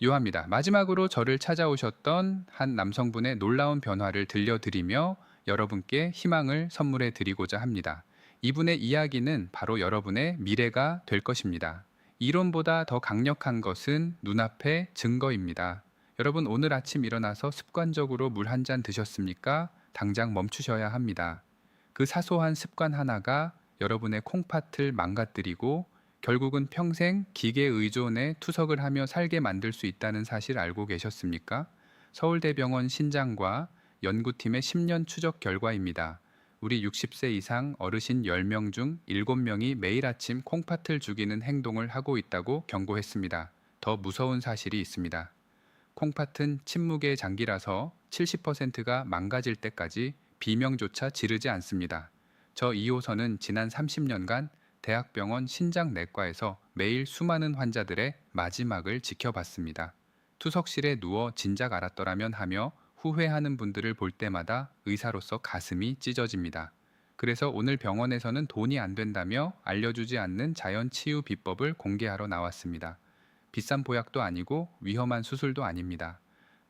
유합니다. 마지막으로 저를 찾아오셨던 한 남성분의 놀라운 변화를 들려드리며 여러분께 희망을 선물해 드리고자 합니다. 이분의 이야기는 바로 여러분의 미래가 될 것입니다. 이론보다 더 강력한 것은 눈앞의 증거입니다. 여러분, 오늘 아침 일어나서 습관적으로 물 한 잔 드셨습니까? 당장 멈추셔야 합니다. 그 사소한 습관 하나가 여러분의 콩팥을 망가뜨리고 결국은 평생 기계 의존에 투석을 하며 살게 만들 수 있다는 사실 알고 계셨습니까? 서울대병원 신장과 연구팀의 10년 추적 결과입니다. 우리 60세 이상 어르신 10명 중 7명이 매일 아침 콩팥을 죽이는 행동을 하고 있다고 경고했습니다. 더 무서운 사실이 있습니다. 콩팥은 침묵의 장기라서 70%가 망가질 때까지 비명조차 지르지 않습니다. 저 2호선은 지난 30년간 대학병원 신장내과에서 매일 수많은 환자들의 마지막을 지켜봤습니다. 투석실에 누워 진작 알았더라면 하며 후회하는 분들을 볼 때마다 의사로서 가슴이 찢어집니다. 그래서 오늘 병원에서는 돈이 안 된다며 알려주지 않는 자연 치유 비법을 공개하러 나왔습니다. 비싼 보약도 아니고 위험한 수술도 아닙니다.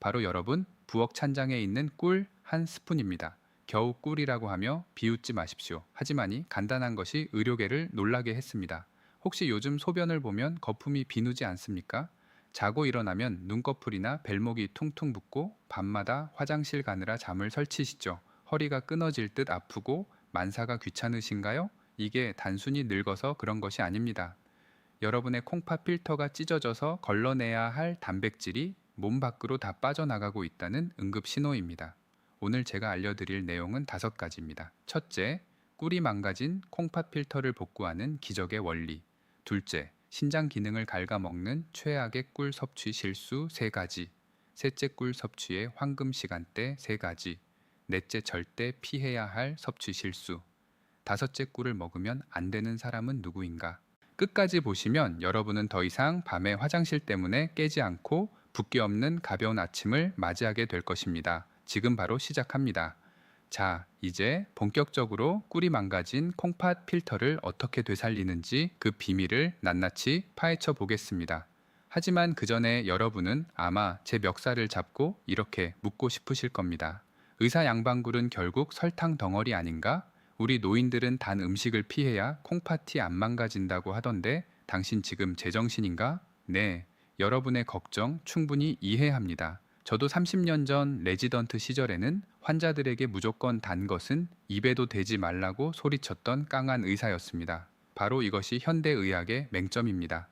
바로 여러분, 부엌 찬장에 있는 꿀 한 스푼입니다. 겨우 꿀이라고 하며 비웃지 마십시오. 하지만이 간단한 것이 의료계를 놀라게 했습니다. 혹시 요즘 소변을 보면 거품이 비누지 않습니까? 자고 일어나면 눈꺼풀이나 벨목이 퉁퉁 붓고 밤마다 화장실 가느라 잠을 설치시죠. 허리가 끊어질 듯 아프고 만사가 귀찮으신가요? 이게 단순히 늙어서 그런 것이 아닙니다. 여러분의 콩팥 필터가 찢어져서 걸러내야 할 단백질이 몸 밖으로 다 빠져나가고 있다는 응급 신호입니다. 오늘 제가 알려드릴 내용은 5가지입니다. 첫째, 꿀이 망가진 콩팥 필터를 복구하는 기적의 원리. 둘째, 신장 기능을 갉아먹는 최악의 꿀 섭취 실수 3가지. 셋째, 꿀 섭취의 황금 시간대 3가지. 넷째, 절대 피해야 할 섭취 실수. 다섯째, 꿀을 먹으면 안 되는 사람은 누구인가? 끝까지 보시면 여러분은 더 이상 밤에 화장실 때문에 깨지 않고 붓기 없는 가벼운 아침을 맞이하게 될 것입니다. 지금 바로 시작합니다. 자, 이제 본격적으로 꿀이 망가진 콩팥 필터를 어떻게 되살리는지 그 비밀을 낱낱이 파헤쳐 보겠습니다. 하지만 그 전에 여러분은 아마 제 멱살을 잡고 이렇게 묻고 싶으실 겁니다. 의사 양반굴은 결국 설탕 덩어리 아닌가? 우리 노인들은 단 음식을 피해야 콩팥이 안 망가진다고 하던데 당신 지금 제정신인가? 네, 여러분의 걱정 충분히 이해합니다. 저도 30년 전 레지던트 시절에는 환자들에게 무조건 단 것은 입에도 대지 말라고 소리쳤던 깡한 의사였습니다. 바로 이것이 현대의학의 맹점입니다.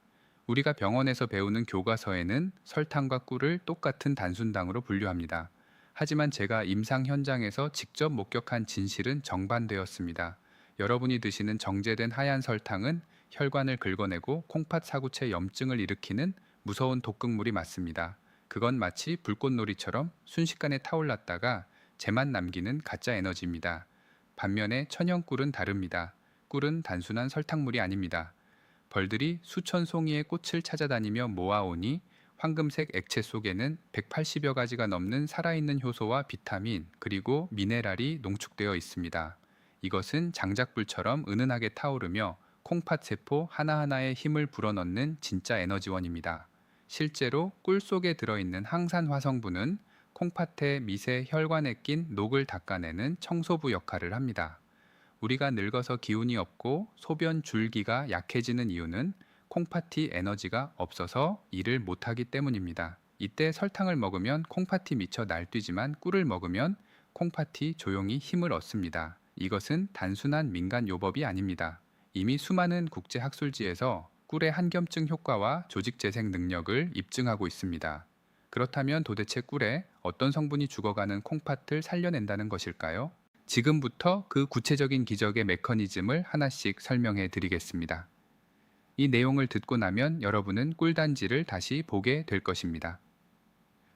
우리가 병원에서 배우는 교과서에는 설탕과 꿀을 똑같은 단순당으로 분류합니다. 하지만 제가 임상 현장에서 직접 목격한 진실은 정반대였습니다. 여러분이 드시는 정제된 하얀 설탕은 혈관을 긁어내고 콩팥 사구체 염증을 일으키는 무서운 독극물이 맞습니다. 그건 마치 불꽃놀이처럼 순식간에 타올랐다가 재만 남기는 가짜 에너지입니다. 반면에 천연꿀은 다릅니다. 꿀은 단순한 설탕물이 아닙니다. 벌들이 수천 송이의 꽃을 찾아다니며 모아오니 황금색 액체 속에는 180여 가지가 넘는 살아있는 효소와 비타민, 그리고 미네랄이 농축되어 있습니다. 이것은 장작불처럼 은은하게 타오르며 콩팥 세포 하나하나에 힘을 불어넣는 진짜 에너지원입니다. 실제로 꿀 속에 들어있는 항산 화성분은 콩팥의 미세 혈관에 낀 녹을 닦아내는 청소부 역할을 합니다. 우리가 늙어서 기운이 없고 소변 줄기가 약해지는 이유는 콩팥이 에너지가 없어서 일을 못하기 때문입니다. 이때 설탕을 먹으면 콩팥이 미쳐 날뛰지만 꿀을 먹으면 콩팥이 조용히 힘을 얻습니다. 이것은 단순한 민간 요법이 아닙니다. 이미 수많은 국제 학술지에서 꿀의 한겸증 효과와 조직 재생 능력을 입증하고 있습니다. 그렇다면 도대체 꿀에 어떤 성분이 죽어가는 콩팥을 살려낸다는 것일까요? 지금부터 그 구체적인 기적의 메커니즘을 하나씩 설명해 드리겠습니다. 이 내용을 듣고 나면 여러분은 꿀단지를 다시 보게 될 것입니다.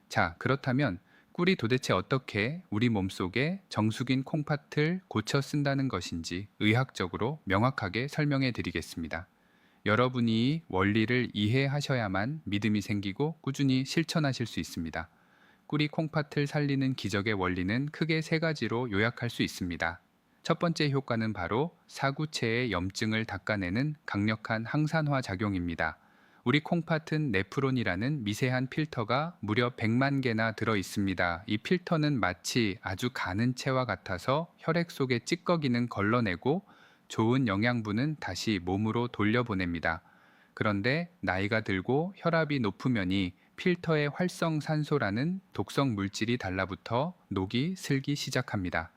자, 그렇다면 꿀이 도대체 어떻게 우리 몸속에 정수긴 콩팥을 고쳐 쓴다는 것인지 의학적으로 명확하게 설명해 드리겠습니다. 여러분이 원리를 이해하셔야만 믿음이 생기고 꾸준히 실천하실 수 있습니다. 꿀이 콩팥을 살리는 기적의 원리는 크게 3가지로 요약할 수 있습니다. 첫 번째 효과는 바로 사구체의 염증을 닦아내는 강력한 항산화 작용입니다. 우리 콩팥은 네프론이라는 미세한 필터가 무려 100만 개나 들어 있습니다. 이 필터는 마치 아주 가는 채와 같아서 혈액 속의 찌꺼기는 걸러내고 좋은 영양분은 다시 몸으로 돌려보냅니다. 그런데 나이가 들고 혈압이 높으면이 필터의 활성산소라는 독성 물질이 달라붙어 녹이 슬기 시작합니다.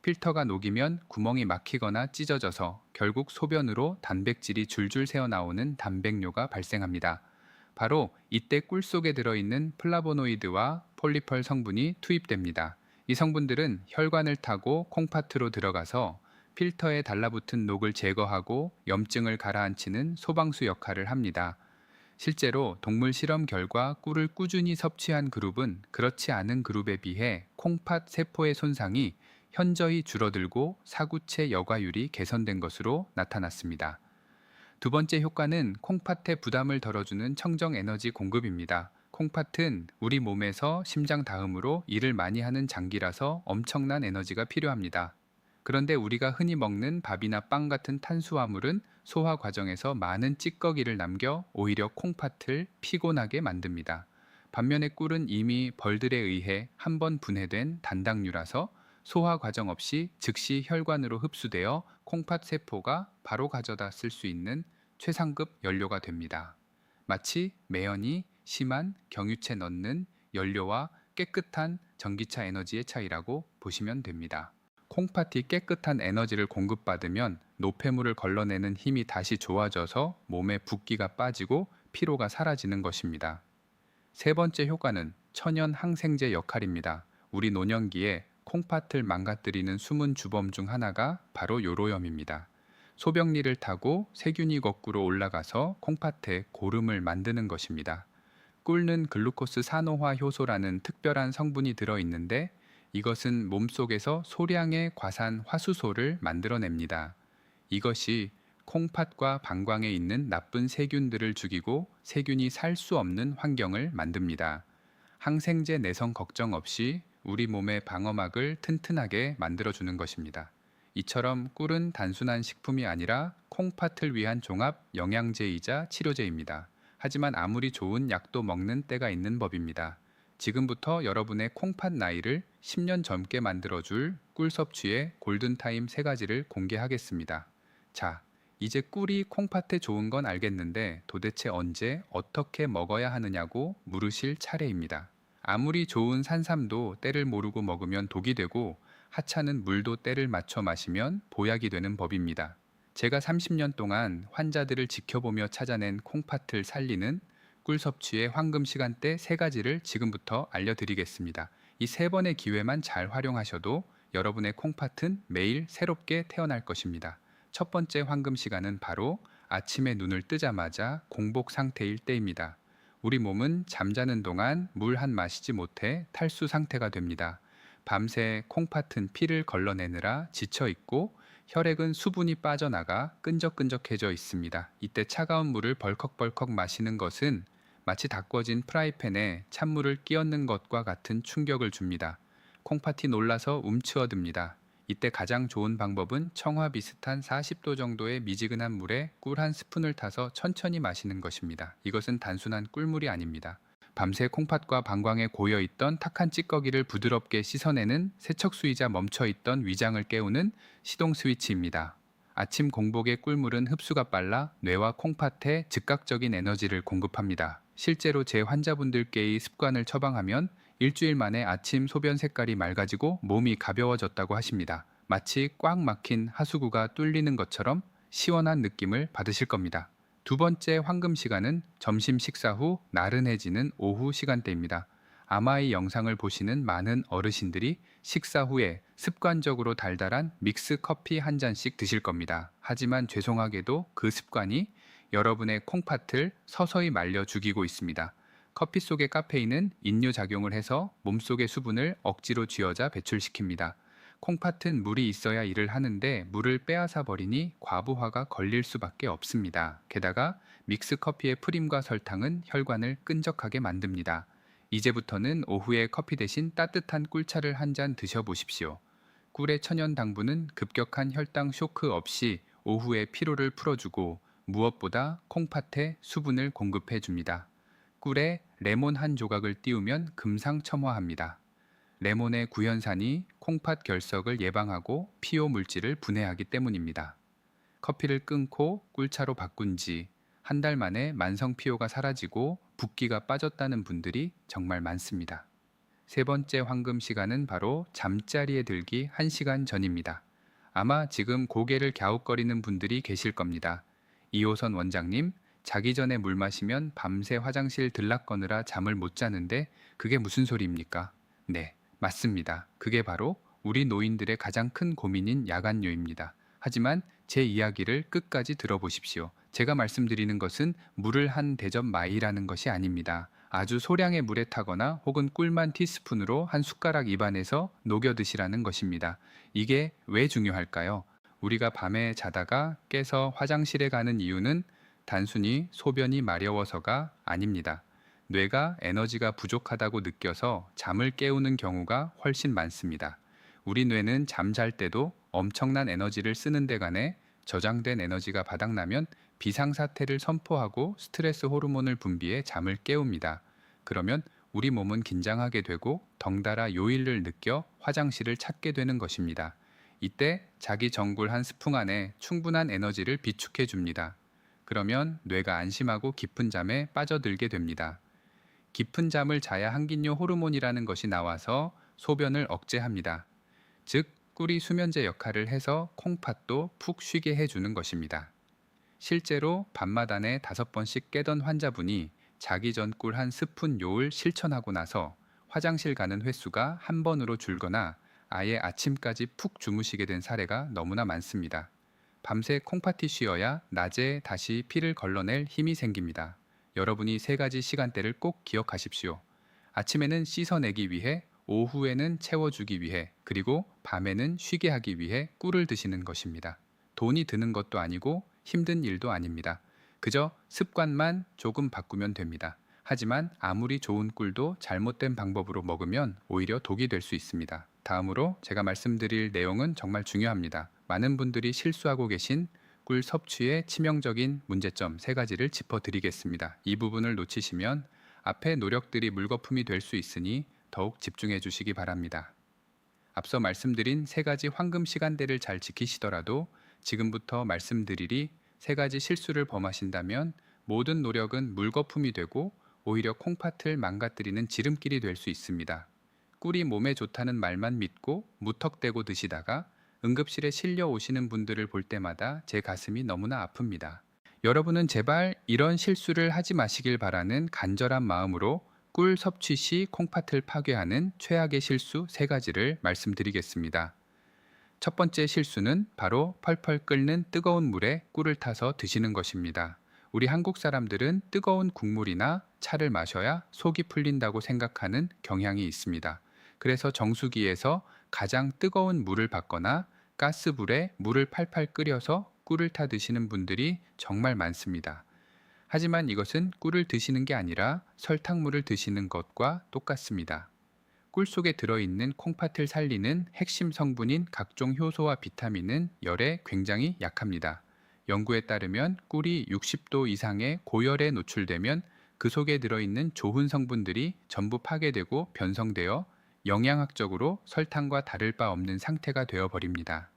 필터가 녹이면 구멍이 막히거나 찢어져서 결국 소변으로 단백질이 줄줄 새어나오는 단백뇨가 발생합니다. 바로 이때 꿀 속에 들어있는 플라보노이드와 폴리펄 성분이 투입됩니다. 이 성분들은 혈관을 타고 콩팥으로 들어가서 필터에 달라붙은 녹을 제거하고 염증을 가라앉히는 소방수 역할을 합니다. 실제로 동물 실험 결과 꿀을 꾸준히 섭취한 그룹은 그렇지 않은 그룹에 비해 콩팥 세포의 손상이 현저히 줄어들고 사구체 여과율이 개선된 것으로 나타났습니다. 두 번째 효과는 콩팥의 부담을 덜어주는 청정 에너지 공급입니다. 콩팥은 우리 몸에서 심장 다음으로 일을 많이 하는 장기라서 엄청난 에너지가 필요합니다. 그런데 우리가 흔히 먹는 밥이나 빵 같은 탄수화물은 소화 과정에서 많은 찌꺼기를 남겨 오히려 콩팥을 피곤하게 만듭니다. 반면에 꿀은 이미 벌들에 의해 한 번 분해된 단당류라서 소화 과정 없이 즉시 혈관으로 흡수되어 콩팥 세포가 바로 가져다 쓸 수 있는 최상급 연료가 됩니다. 마치 매연이 심한 경유체 넣는 연료와 깨끗한 전기차 에너지의 차이라고 보시면 됩니다. 콩팥이 깨끗한 에너지를 공급받으면 노폐물을 걸러내는 힘이 다시 좋아져서 몸에 붓기가 빠지고 피로가 사라지는 것입니다. 세 번째 효과는 천연 항생제 역할입니다. 우리 노년기에 콩팥을 망가뜨리는 숨은 주범 중 하나가 바로 요로염입니다. 소변리를 타고 세균이 거꾸로 올라가서 콩팥에 고름을 만드는 것입니다. 꿀는 글루코스 산호화 효소라는 특별한 성분이 들어있는데 이것은 몸속에서 소량의 과산 화수소를 만들어냅니다. 이것이 콩팥과 방광에 있는 나쁜 세균들을 죽이고 세균이 살 수 없는 환경을 만듭니다. 항생제 내성 걱정 없이 우리 몸의 방어막을 튼튼하게 만들어주는 것입니다. 이처럼 꿀은 단순한 식품이 아니라 콩팥을 위한 종합 영양제이자 치료제입니다. 하지만 아무리 좋은 약도 먹는 때가 있는 법입니다. 지금부터 여러분의 콩팥 나이를 10년 젊게 만들어줄 꿀 섭취의 골든타임 3가지를 공개하겠습니다. 자, 이제 꿀이 콩팥에 좋은 건 알겠는데 도대체 언제 어떻게 먹어야 하느냐고 물으실 차례입니다. 아무리 좋은 산삼도 때를 모르고 먹으면 독이 되고 하찮은 물도 때를 맞춰 마시면 보약이 되는 법입니다. 제가 30년 동안 환자들을 지켜보며 찾아낸 콩팥을 살리는 꿀 섭취의 황금 시간대 3가지를 지금부터 알려드리겠습니다. 이 3번의 기회만 잘 활용하셔도 여러분의 콩팥은 매일 새롭게 태어날 것입니다. 첫 번째 황금 시간은 바로 아침에 눈을 뜨자마자 공복 상태일 때입니다. 우리 몸은 잠자는 동안 물 한 마시지 못해 탈수 상태가 됩니다. 밤새 콩팥은 피를 걸러내느라 지쳐 있고 혈액은 수분이 빠져나가 끈적끈적해져 있습니다. 이때 차가운 물을 벌컥벌컥 마시는 것은 마치 닦아진 프라이팬에 찬물을 끼얹는 것과 같은 충격을 줍니다. 콩팥이 놀라서 움츠어듭니다. 이때 가장 좋은 방법은 청화 비슷한 40도 정도의 미지근한 물에 꿀 한 스푼을 타서 천천히 마시는 것입니다. 이것은 단순한 꿀물이 아닙니다. 밤새 콩팥과 방광에 고여있던 탁한 찌꺼기를 부드럽게 씻어내는 세척수이자 멈춰있던 위장을 깨우는 시동 스위치입니다. 아침 공복의 꿀물은 흡수가 빨라 뇌와 콩팥에 즉각적인 에너지를 공급합니다. 실제로 제 환자분들께 이 습관을 처방하면 일주일 만에 아침 소변 색깔이 맑아지고 몸이 가벼워졌다고 하십니다. 마치 꽉 막힌 하수구가 뚫리는 것처럼 시원한 느낌을 받으실 겁니다. 두 번째 황금 시간은 점심 식사 후 나른해지는 오후 시간대입니다. 아마 이 영상을 보시는 많은 어르신들이 식사 후에 습관적으로 달달한 믹스 커피 한 잔씩 드실 겁니다. 하지만 죄송하게도 그 습관이 여러분의 콩팥을 서서히 말려 죽이고 있습니다. 커피 속의 카페인은 인뇨 작용을 해서 몸속의 수분을 억지로 쥐어자 배출시킵니다. 콩팥은 물이 있어야 일을 하는데 물을 빼앗아 버리니 과부하가 걸릴 수밖에 없습니다. 게다가 믹스 커피의 프림과 설탕은 혈관을 끈적하게 만듭니다. 이제부터는 오후에 커피 대신 따뜻한 꿀차를 한 잔 드셔보십시오. 꿀의 천연 당분은 급격한 혈당 쇼크 없이 오후에 피로를 풀어주고 무엇보다 콩팥에 수분을 공급해 줍니다. 꿀에 레몬 한 조각을 띄우면 금상첨화합니다. 레몬의 구연산이 콩팥 결석을 예방하고 피로 물질을 분해하기 때문입니다. 커피를 끊고 꿀차로 바꾼 지 한 달 만에 만성 피로가 사라지고 붓기가 빠졌다는 분들이 정말 많습니다. 세 번째 황금 시간은 바로 잠자리에 들기 1시간 전입니다. 아마 지금 고개를 갸웃거리는 분들이 계실 겁니다. 이호선 원장님, 자기 전에 물 마시면 밤새 화장실 들락거느라 잠을 못 자는데 그게 무슨 소리입니까? 네, 맞습니다. 그게 바로 우리 노인들의 가장 큰 고민인 야간요입니다. 하지만 제 이야기를 끝까지 들어보십시오. 제가 말씀드리는 것은 물을 한 대접 마이라는 것이 아닙니다. 아주 소량의 물에 타거나 혹은 꿀만 티스푼으로 한 숟가락 입안에서 녹여 드시라는 것입니다. 이게 왜 중요할까요? 우리가 밤에 자다가 깨서 화장실에 가는 이유는 단순히 소변이 마려워서가 아닙니다. 뇌가 에너지가 부족하다고 느껴서 잠을 깨우는 경우가 훨씬 많습니다. 우리 뇌는 잠잘 때도 엄청난 에너지를 쓰는 데 간에 저장된 에너지가 바닥나면 비상사태를 선포하고 스트레스 호르몬을 분비해 잠을 깨웁니다. 그러면 우리 몸은 긴장하게 되고 덩달아 요일을 느껴 화장실을 찾게 되는 것입니다. 이때 자기 전골 한 스푼 안에 충분한 에너지를 비축해 줍니다. 그러면 뇌가 안심하고 깊은 잠에 빠져들게 됩니다. 깊은 잠을 자야 항긴뇨 호르몬이라는 것이 나와서 소변을 억제합니다. 즉, 꿀이 수면제 역할을 해서 콩팥도 푹 쉬게 해주는 것입니다. 실제로 밤마다에 5번씩 깨던 환자분이 자기 전 꿀 한 스푼 요를 실천하고 나서 화장실 가는 횟수가 한 번으로 줄거나 아예 아침까지 푹 주무시게 된 사례가 너무나 많습니다. 밤새 콩팥이 쉬어야 낮에 다시 피를 걸러낼 힘이 생깁니다. 여러분이 3가지 시간대를 꼭 기억하십시오. 아침에는 씻어내기 위해, 오후에는 채워주기 위해, 그리고 밤에는 쉬게 하기 위해 꿀을 드시는 것입니다. 돈이 드는 것도 아니고 힘든 일도 아닙니다. 그저 습관만 조금 바꾸면 됩니다. 하지만 아무리 좋은 꿀도 잘못된 방법으로 먹으면 오히려 독이 될 수 있습니다. 다음으로 제가 말씀드릴 내용은 정말 중요합니다. 많은 분들이 실수하고 계신 꿀 섭취의 치명적인 문제점 3가지를 짚어드리겠습니다. 이 부분을 놓치시면 앞의 노력들이 물거품이 될 수 있으니 더욱 집중해 주시기 바랍니다. 앞서 말씀드린 3가지 황금 시간대를 잘 지키시더라도 지금부터 말씀드리리 3가지 실수를 범하신다면 모든 노력은 물거품이 되고 오히려 콩팥을 망가뜨리는 지름길이 될 수 있습니다. 꿀이 몸에 좋다는 말만 믿고 무턱대고 드시다가 응급실에 실려 오시는 분들을 볼 때마다 제 가슴이 너무나 아픕니다. 여러분은 제발 이런 실수를 하지 마시길 바라는 간절한 마음으로 꿀 섭취 시 콩팥을 파괴하는 최악의 실수 3가지를 말씀드리겠습니다. 첫 번째 실수는 바로 펄펄 끓는 뜨거운 물에 꿀을 타서 드시는 것입니다. 우리 한국 사람들은 뜨거운 국물이나 차를 마셔야 속이 풀린다고 생각하는 경향이 있습니다. 그래서 정수기에서 가장 뜨거운 물을 받거나 가스불에 물을 팔팔 끓여서 꿀을 타 드시는 분들이 정말 많습니다. 하지만 이것은 꿀을 드시는 게 아니라 설탕물을 드시는 것과 똑같습니다. 꿀 속에 들어있는 콩팥을 살리는 핵심 성분인 각종 효소와 비타민은 열에 굉장히 약합니다. 연구에 따르면 꿀이 60도 이상의 고열에 노출되면 그 속에 들어있는 좋은 성분들이 전부 파괴되고 변성되어 영양학적으로 설탕과 다를 바 없는 상태가 되어버립니다.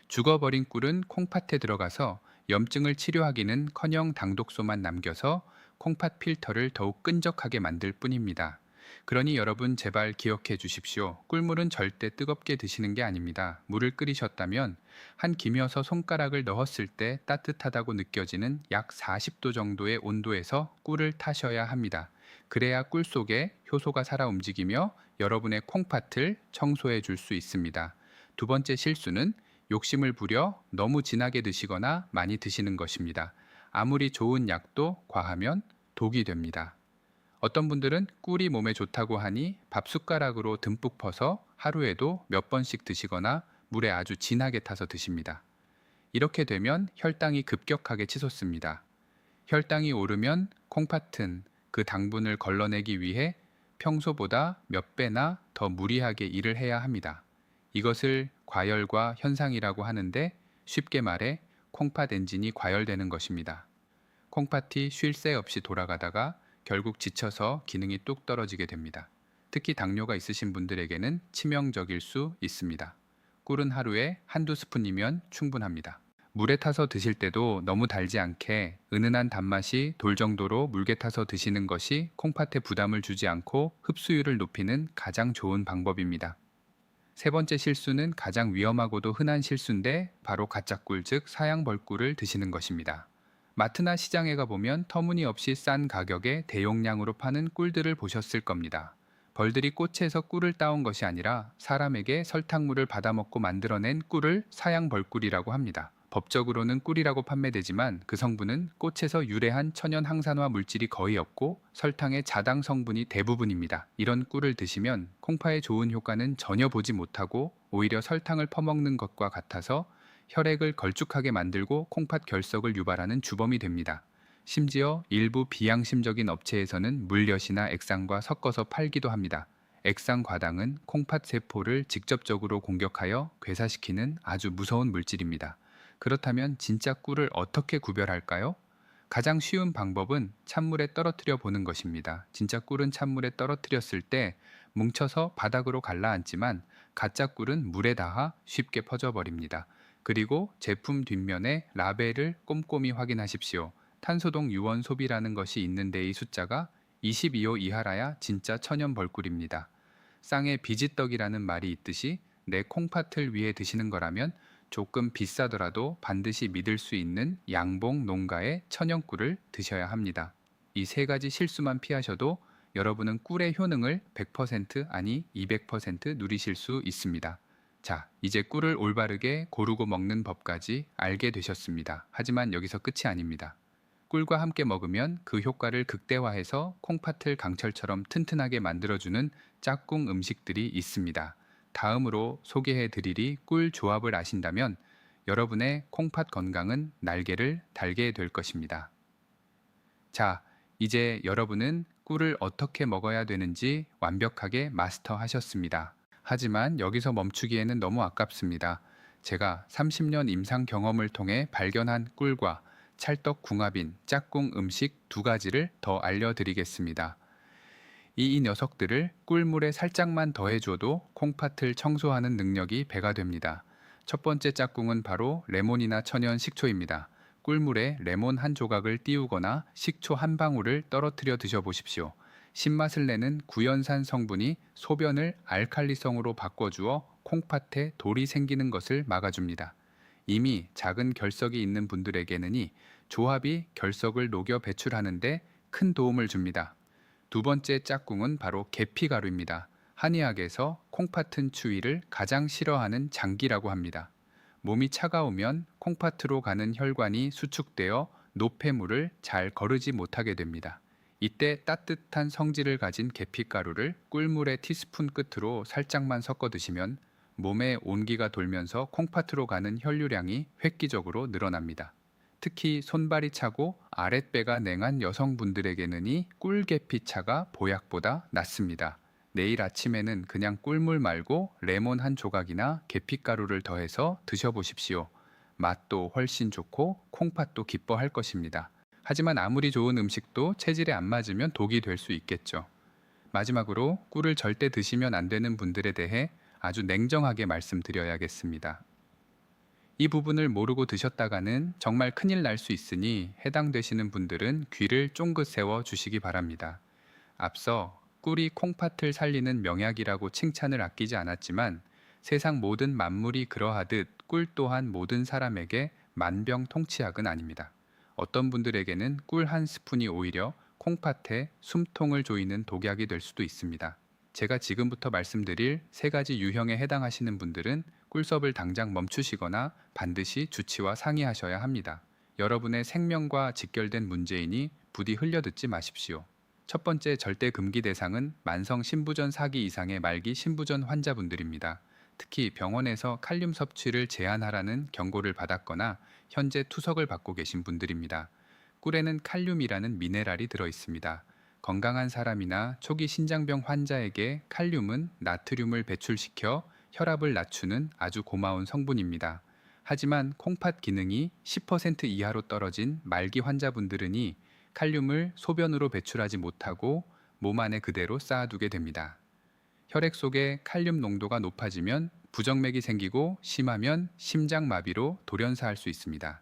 죽어버린 꿀은 콩팥에 들어가서 염증을 치료하기는커녕 당독소만 남겨서 콩팥 필터를 더욱 끈적하게 만들 뿐입니다. 그러니 여러분 제발 기억해 주십시오. 꿀물은 절대 뜨겁게 드시는 게 아닙니다. 물을 끓이셨다면 한 김여서 손가락을 넣었을 때 따뜻하다고 느껴지는 약 40도 정도의 온도에서 꿀을 타셔야 합니다. 그래야 꿀 속에 효소가 살아 움직이며 여러분의 콩팥을 청소해 줄 수 있습니다. 두 번째 실수는 욕심을 부려 너무 진하게 드시거나 많이 드시는 것입니다. 아무리 좋은 약도 과하면 독이 됩니다. 어떤 분들은 꿀이 몸에 좋다고 하니 밥숟가락으로 듬뿍 퍼서 하루에도 몇 번씩 드시거나 물에 아주 진하게 타서 드십니다. 이렇게 되면 혈당이 급격하게 치솟습니다. 혈당이 오르면 콩팥은 그 당분을 걸러내기 위해 평소보다 몇 배나 더 무리하게 일을 해야 합니다. 이것을 과열과 현상이라고 하는데 쉽게 말해 콩팥 엔진이 과열되는 것입니다. 콩팥이 쉴 새 없이 돌아가다가 결국 지쳐서 기능이 뚝 떨어지게 됩니다. 특히 당뇨가 있으신 분들에게는 치명적일 수 있습니다. 꿀은 하루에 한두 스푼이면 충분합니다. 물에 타서 드실 때도 너무 달지 않게 은은한 단맛이 돌 정도로 묽게 타서 드시는 것이 콩팥에 부담을 주지 않고 흡수율을 높이는 가장 좋은 방법입니다. 세 번째 실수는 가장 위험하고도 흔한 실수인데 바로 가짜꿀 즉 사양벌꿀을 드시는 것입니다. 마트나 시장에 가보면 터무니없이 싼 가격에 대용량으로 파는 꿀들을 보셨을 겁니다. 벌들이 꽃에서 꿀을 따온 것이 아니라 사람에게 설탕물을 받아먹고 만들어낸 꿀을 사양벌꿀이라고 합니다. 법적으로는 꿀이라고 판매되지만 그 성분은 꽃에서 유래한 천연 항산화 물질이 거의 없고 설탕의 자당 성분이 대부분입니다. 이런 꿀을 드시면 콩파의 좋은 효과는 전혀 보지 못하고 오히려 설탕을 퍼먹는 것과 같아서 혈액을 걸쭉하게 만들고 콩팥 결석을 유발하는 주범이 됩니다. 심지어 일부 비양심적인 업체에서는 물엿이나 액상과 섞어서 팔기도 합니다. 액상 과당은 콩팥 세포를 직접적으로 공격하여 괴사시키는 아주 무서운 물질입니다. 그렇다면 진짜 꿀을 어떻게 구별할까요? 가장 쉬운 방법은 찬물에 떨어뜨려 보는 것입니다. 진짜 꿀은 찬물에 떨어뜨렸을 때 뭉쳐서 바닥으로 가라앉지만 가짜 꿀은 물에 닿아 쉽게 퍼져버립니다. 그리고 제품 뒷면에 라벨을 꼼꼼히 확인하십시오. 탄소동 유원 소비라는 것이 있는데 이 숫자가 22호 이하라야 진짜 천연 벌꿀입니다. 쌍의 비지떡이라는 말이 있듯이 내 콩팥을 위해 드시는 거라면 조금 비싸더라도 반드시 믿을 수 있는 양봉 농가의 천연꿀을 드셔야 합니다. 이 세 가지 실수만 피하셔도 여러분은 꿀의 효능을 100% 아니 200% 누리실 수 있습니다. 자, 이제 꿀을 올바르게 고르고 먹는 법까지 알게 되셨습니다. 하지만 여기서 끝이 아닙니다. 꿀과 함께 먹으면 그 효과를 극대화해서 콩팥을 강철처럼 튼튼하게 만들어주는 짝꿍 음식들이 있습니다. 다음으로 소개해 드리리 꿀 조합을 아신다면 여러분의 콩팥 건강은 날개를 달게 될 것입니다. 자, 이제 여러분은 꿀을 어떻게 먹어야 되는지 완벽하게 마스터하셨습니다. 하지만 여기서 멈추기에는 너무 아깝습니다. 제가 30년 임상 경험을 통해 발견한 꿀과 찰떡궁합인 짝꿍 음식 두 가지를 더 알려드리겠습니다. 이 녀석들을 꿀물에 살짝만 더해줘도 콩팥을 청소하는 능력이 배가 됩니다. 첫 번째 짝꿍은 바로 레몬이나 천연 식초입니다. 꿀물에 레몬 한 조각을 띄우거나 식초 한 방울을 떨어뜨려 드셔보십시오. 신맛을 내는 구연산 성분이 소변을 알칼리성으로 바꿔주어 콩팥에 돌이 생기는 것을 막아줍니다. 이미 작은 결석이 있는 분들에게는 이 조합이 결석을 녹여 배출하는 데 큰 도움을 줍니다. 두 번째 짝꿍은 바로 계피가루입니다. 한의학에서 콩팥은 추위를 가장 싫어하는 장기라고 합니다. 몸이 차가우면 콩팥으로 가는 혈관이 수축되어 노폐물을 잘 거르지 못하게 됩니다. 이때 따뜻한 성질을 가진 계피가루를 꿀물의 티스푼 끝으로 살짝만 섞어 드시면 몸에 온기가 돌면서 콩팥으로 가는 혈류량이 획기적으로 늘어납니다. 특히 손발이 차고 아랫배가 냉한 여성분들에게는 이 꿀계피차가 보약보다 낫습니다. 내일 아침에는 그냥 꿀물 말고 레몬 한 조각이나 계피가루를 더해서 드셔보십시오. 맛도 훨씬 좋고 콩팥도 기뻐할 것입니다. 하지만 아무리 좋은 음식도 체질에 안 맞으면 독이 될 수 있겠죠. 마지막으로 꿀을 절대 드시면 안 되는 분들에 대해 아주 냉정하게 말씀드려야겠습니다. 이 부분을 모르고 드셨다가는 정말 큰일 날 수 있으니 해당되시는 분들은 귀를 쫑긋 세워 주시기 바랍니다. 앞서 꿀이 콩팥을 살리는 명약이라고 칭찬을 아끼지 않았지만 세상 모든 만물이 그러하듯 꿀 또한 모든 사람에게 만병통치약은 아닙니다. 어떤 분들에게는 꿀 한 스푼이 오히려 콩팥에 숨통을 조이는 독약이 될 수도 있습니다. 제가 지금부터 말씀드릴 세 가지 유형에 해당하시는 분들은 꿀섭을 당장 멈추시거나 반드시 주치와 상의하셔야 합니다. 여러분의 생명과 직결된 문제이니 부디 흘려듣지 마십시오. 첫 번째 절대 금기 대상은 만성 신부전 4기 이상의 말기 신부전 환자분들입니다. 특히 병원에서 칼륨 섭취를 제한하라는 경고를 받았거나 현재 투석을 받고 계신 분들입니다. 꿀에는 칼륨이라는 미네랄이 들어 있습니다. 건강한 사람이나 초기 신장병 환자에게 칼륨은 나트륨을 배출시켜 혈압을 낮추는 아주 고마운 성분입니다. 하지만 콩팥 기능이 10% 이하로 떨어진 말기 환자분들은이 칼륨을 소변으로 배출하지 못하고 몸 안에 그대로 쌓아두게 됩니다. 혈액 속의 칼륨 농도가 높아지면 부정맥이 생기고 심하면 심장마비로 돌연사할 수 있습니다.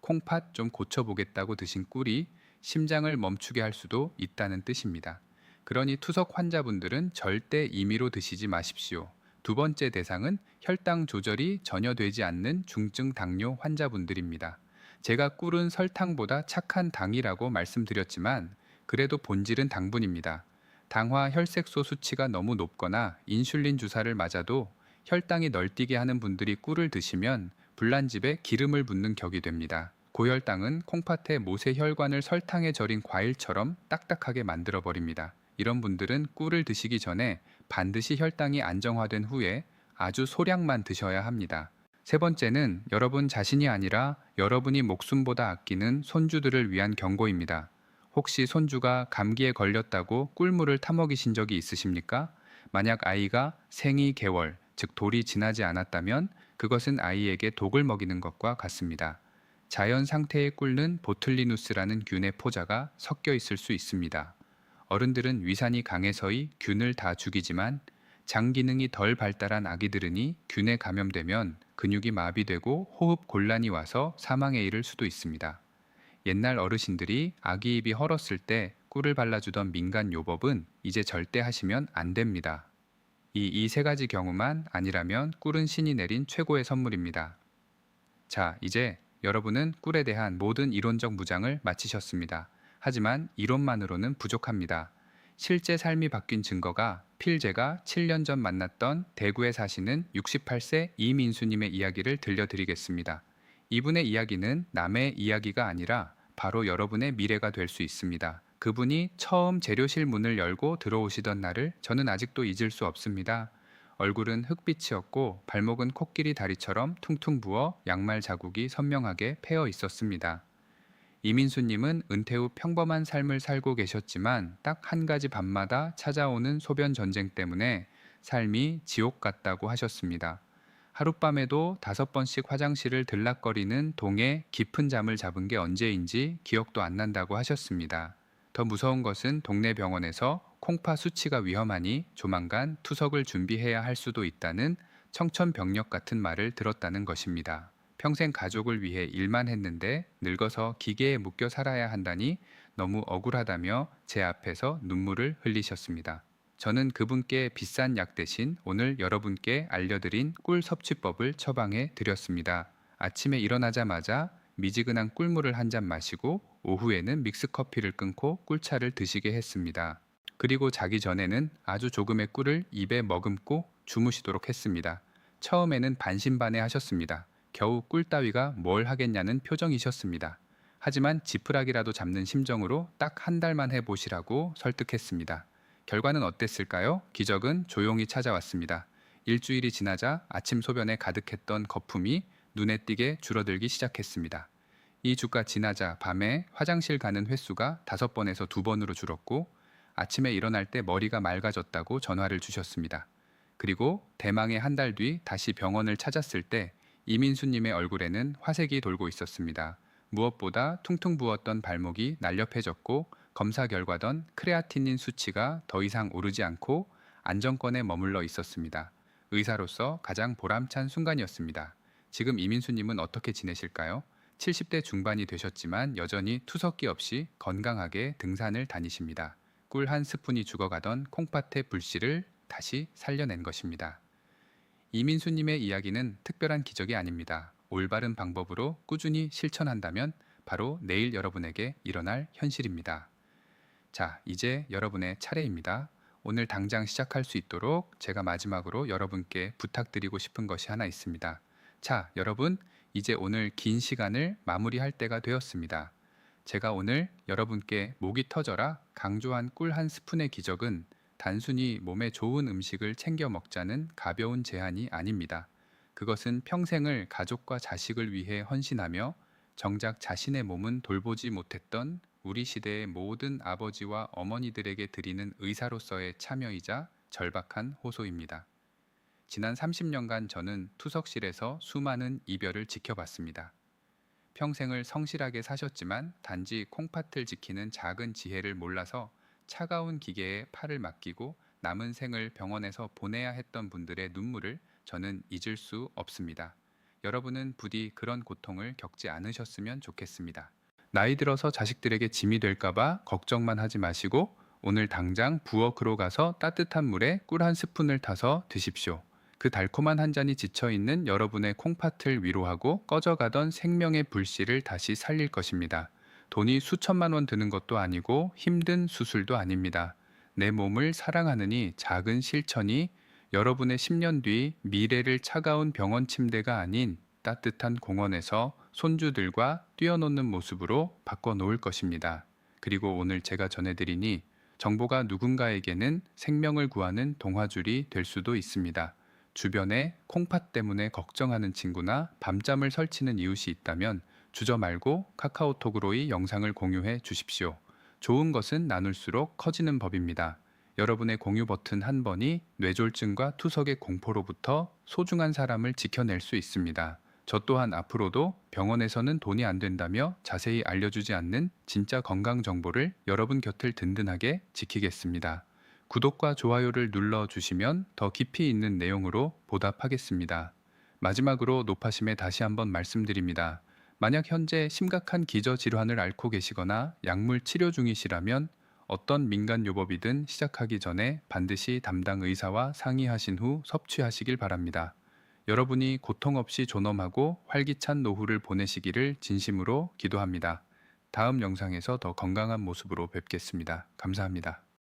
콩팥 좀 고쳐보겠다고 드신 꿀이 심장을 멈추게 할 수도 있다는 뜻입니다. 그러니 투석 환자분들은 절대 임의로 드시지 마십시오. 두 번째 대상은 혈당 조절이 전혀 되지 않는 중증 당뇨 환자분들입니다. 제가 꿀은 설탕보다 착한 당이라고 말씀드렸지만 그래도 본질은 당분입니다. 당화 혈색소 수치가 너무 높거나 인슐린 주사를 맞아도 혈당이 널뛰게 하는 분들이 꿀을 드시면 불난집에 기름을 붓는 격이 됩니다. 고혈당은 콩팥의 모세 혈관을 설탕에 절인 과일처럼 딱딱하게 만들어 버립니다. 이런 분들은 꿀을 드시기 전에 반드시 혈당이 안정화된 후에 아주 소량만 드셔야 합니다. 세 번째는 여러분 자신이 아니라 여러분이 목숨보다 아끼는 손주들을 위한 경고입니다. 혹시 손주가 감기에 걸렸다고 꿀물을 타먹이신 적이 있으십니까? 만약 아이가 생이 개월, 즉 돌이 지나지 않았다면 그것은 아이에게 독을 먹이는 것과 같습니다. 자연 상태의 꿀은 보틀리누스라는 균의 포자가 섞여 있을 수 있습니다. 어른들은 위산이 강해서이 균을 다 죽이지만 장 기능이 덜 발달한 아기들은이 균에 감염되면 근육이 마비되고 호흡 곤란이 와서 사망에 이를 수도 있습니다. 옛날 어르신들이 아기 입이 헐었을 때 꿀을 발라주던 민간 요법은 이제 절대 하시면 안 됩니다. 이 세 가지 경우만 아니라면 꿀은 신이 내린 최고의 선물입니다. 자, 이제 여러분은 꿀에 대한 모든 이론적 무장을 마치셨습니다. 하지만 이론만으로는 부족합니다. 실제 삶이 바뀐 증거가 필제가 7년 전 만났던 대구에 사시는 68세 이민수님의 이야기를 들려드리겠습니다. 이분의 이야기는 남의 이야기가 아니라 바로 여러분의 미래가 될 수 있습니다. 그분이 처음 재료실 문을 열고 들어오시던 날을 저는 아직도 잊을 수 없습니다. 얼굴은 흑빛이었고 발목은 코끼리 다리처럼 퉁퉁 부어 양말 자국이 선명하게 패여 있었습니다. 이민수님은 은퇴 후 평범한 삶을 살고 계셨지만 딱 한 가지 밤마다 찾아오는 소변 전쟁 때문에 삶이 지옥 같다고 하셨습니다. 하룻밤에도 5번씩 화장실을 들락거리는 동에 깊은 잠을 잡은 게 언제인지 기억도 안 난다고 하셨습니다. 더 무서운 것은 동네 병원에서 콩팥 수치가 위험하니 조만간 투석을 준비해야 할 수도 있다는 청천벽력 같은 말을 들었다는 것입니다. 평생 가족을 위해 일만 했는데 늙어서 기계에 묶여 살아야 한다니 너무 억울하다며 제 앞에서 눈물을 흘리셨습니다. 저는 그분께 비싼 약 대신 오늘 여러분께 알려드린 꿀 섭취법을 처방해 드렸습니다. 아침에 일어나자마자 미지근한 꿀물을 한 잔 마시고 오후에는 믹스커피를 끊고 꿀차를 드시게 했습니다. 그리고 자기 전에는 아주 조금의 꿀을 입에 머금고 주무시도록 했습니다. 처음에는 반신반의하셨습니다. 겨우 꿀 따위가 뭘 하겠냐는 표정이셨습니다. 하지만 지푸라기라도 잡는 심정으로 딱 한 달만 해보시라고 설득했습니다. 결과는 어땠을까요? 기적은 조용히 찾아왔습니다. 일주일이 지나자 아침 소변에 가득했던 거품이 눈에 띄게 줄어들기 시작했습니다. 이 주가 지나자 밤에 화장실 가는 횟수가 5번에서 2번으로 줄었고 아침에 일어날 때 머리가 맑아졌다고 전화를 주셨습니다. 그리고 대망의 한 달 뒤 다시 병원을 찾았을 때 이민수님의 얼굴에는 화색이 돌고 있었습니다. 무엇보다 퉁퉁 부었던 발목이 날렵해졌고 검사 결과던 크레아티닌 수치가 더 이상 오르지 않고 안정권에 머물러 있었습니다. 의사로서 가장 보람찬 순간이었습니다. 지금 이민수님은 어떻게 지내실까요? 70대 중반이 되셨지만 여전히 투석기 없이 건강하게 등산을 다니십니다. 꿀 한 스푼이 죽어가던 콩팥의 불씨를 다시 살려낸 것입니다. 이민수님의 이야기는 특별한 기적이 아닙니다. 올바른 방법으로 꾸준히 실천한다면 바로 내일 여러분에게 일어날 현실입니다. 자, 이제 여러분의 차례입니다. 오늘 당장 시작할 수 있도록 제가 마지막으로 여러분께 부탁드리고 싶은 것이 하나 있습니다. 자, 여러분, 이제 오늘 긴 시간을 마무리할 때가 되었습니다. 제가 오늘 여러분께 목이 터져라 강조한 꿀 한 스푼의 기적은 단순히 몸에 좋은 음식을 챙겨 먹자는 가벼운 제안이 아닙니다. 그것은 평생을 가족과 자식을 위해 헌신하며 정작 자신의 몸은 돌보지 못했던 우리 시대의 모든 아버지와 어머니들에게 드리는 의사로서의 참여이자 절박한 호소입니다. 지난 30년간 저는 투석실에서 수많은 이별을 지켜봤습니다. 평생을 성실하게 사셨지만 단지 콩팥을 지키는 작은 지혜를 몰라서 차가운 기계에 팔을 맡기고 남은 생을 병원에서 보내야 했던 분들의 눈물을 저는 잊을 수 없습니다. 여러분은 부디 그런 고통을 겪지 않으셨으면 좋겠습니다. 나이 들어서 자식들에게 짐이 될까봐 걱정만 하지 마시고 오늘 당장 부엌으로 가서 따뜻한 물에 꿀 한 스푼을 타서 드십시오. 그 달콤한 한 잔이 지쳐 있는 여러분의 콩팥을 위로하고 꺼져가던 생명의 불씨를 다시 살릴 것입니다. 돈이 수천만 원 드는 것도 아니고 힘든 수술도 아닙니다. 내 몸을 사랑하느니 작은 실천이 여러분의 10년 뒤 미래를 차가운 병원 침대가 아닌 따뜻한 공원에서 손주들과 뛰어노는 모습으로 바꿔놓을 것입니다. 그리고 오늘 제가 전해드리니 정보가 누군가에게는 생명을 구하는 동화줄이 될 수도 있습니다. 주변에 콩팥 때문에 걱정하는 친구나 밤잠을 설치는 이웃이 있다면 주저 말고 카카오톡으로 이 영상을 공유해 주십시오. 좋은 것은 나눌수록 커지는 법입니다. 여러분의 공유 버튼 한 번이 뇌졸중과 투석의 공포로부터 소중한 사람을 지켜낼 수 있습니다. 저 또한 앞으로도 병원에서는 돈이 안 된다며 자세히 알려주지 않는 진짜 건강 정보를 여러분 곁을 든든하게 지키겠습니다. 구독과 좋아요를 눌러주시면 더 깊이 있는 내용으로 보답하겠습니다. 마지막으로 노파심에 다시 한번 말씀드립니다. 만약 현재 심각한 기저질환을 앓고 계시거나 약물 치료 중이시라면 어떤 민간요법이든 시작하기 전에 반드시 담당 의사와 상의하신 후 섭취하시길 바랍니다. 여러분이 고통 없이 존엄하고 활기찬 노후를 보내시기를 진심으로 기도합니다. 다음 영상에서 더 건강한 모습으로 뵙겠습니다. 감사합니다.